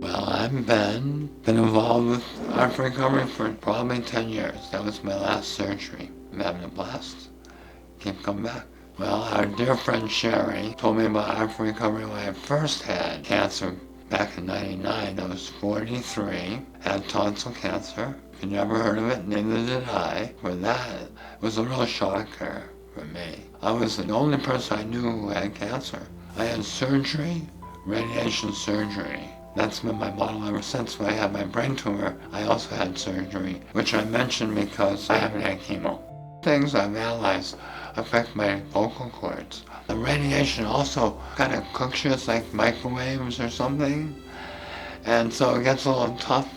Well, I've been involved with art recovery for probably 10 years. That was my last surgery. I'm having a blast. Keep coming back. Well, our dear friend Sherry told me about art recovery when I first had cancer back in '99. I was 43, had tonsil cancer. You never heard of it, neither did I. For that, it was a real shocker for me. I was the only person I knew who had cancer. I had surgery, radiation surgery. That's been my model ever since. When I had my brain tumor, I also had surgery, which I mentioned because I haven't had chemo. Things I've analyzed affect my vocal cords. The radiation also kind of cooks you, it's like microwaves or something. And so it gets a little tough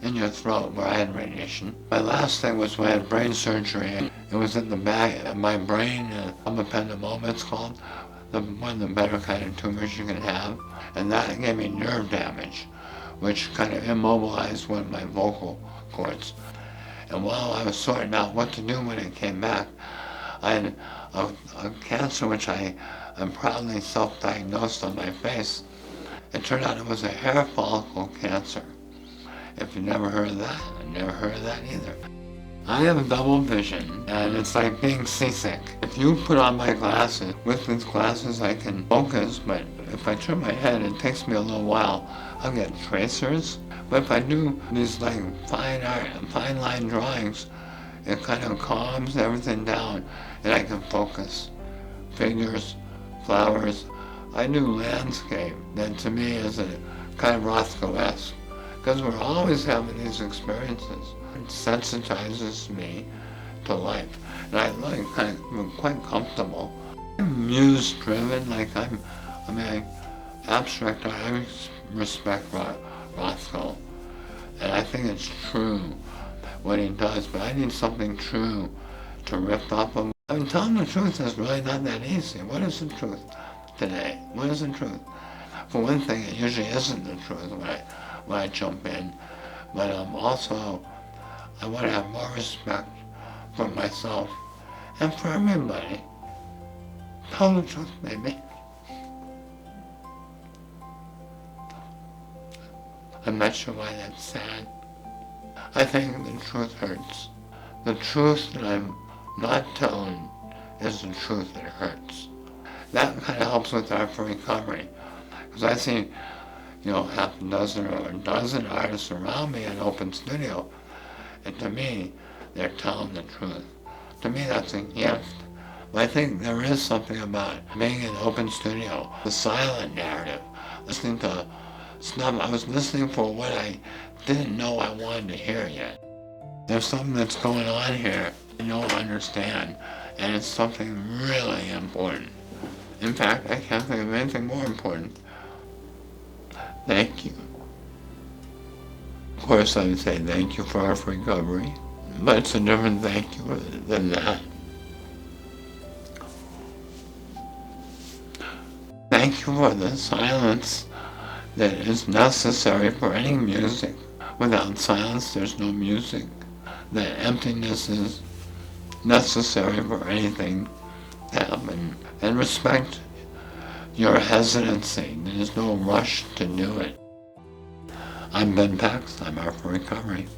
in your throat where I had radiation. My last thing was when I had brain surgery. It was in the back of my brain, ependymoma it's called, one of the better kind of tumors you can have. And that gave me nerve damage, which kind of immobilized one of my vocal cords. And while I was sorting out what to do when it came back, I had a cancer which I am proudly self-diagnosed on my face. It turned out it was a hair follicle cancer. If you never heard of that, I never heard of that either. I have double vision, and it's like being seasick. If you put on my glasses, with these glasses I can focus, but if I turn my head, it takes me a little while. I'll get tracers, but if I do these like fine line drawings, it kind of calms everything down, and I can focus. Figures, flowers. I do landscape, that to me is a kind of Rothko-esque, because we're always having these experiences. It sensitizes me to life, and I like I'm quite comfortable. I'm muse-driven, like I abstract art. I respect Rothko, and I think it's true what he does, but I need something true to riff off of. I mean, telling the truth is really not that easy. What is the truth today? What is the truth? For one thing, it usually isn't the truth when I jump in, but also I want to have more respect for myself and for everybody. Tell the truth, baby. I'm not sure why that's sad. I think the truth hurts. The truth that I'm not telling is the truth that hurts. That kind of helps with art for recovery. Because I see, half a dozen or a dozen artists around me in an open studio, and to me, they're telling the truth. To me, that's a gift. But I think there is something about being in an open studio, the silent narrative, listening to stuff. I was listening for what I didn't know I wanted to hear yet. There's something that's going on here I don't understand, and it's something really important. In fact, I can't think of anything more important. Thank you. Of course, I would say thank you for our recovery, but it's a different thank you than that. Thank you for the silence that is necessary for any music. Without silence, there's no music. The emptiness is necessary for anything to happen. And respect your hesitancy. There's no rush to do it. I'm Ben Pax. I'm Art for Recovery.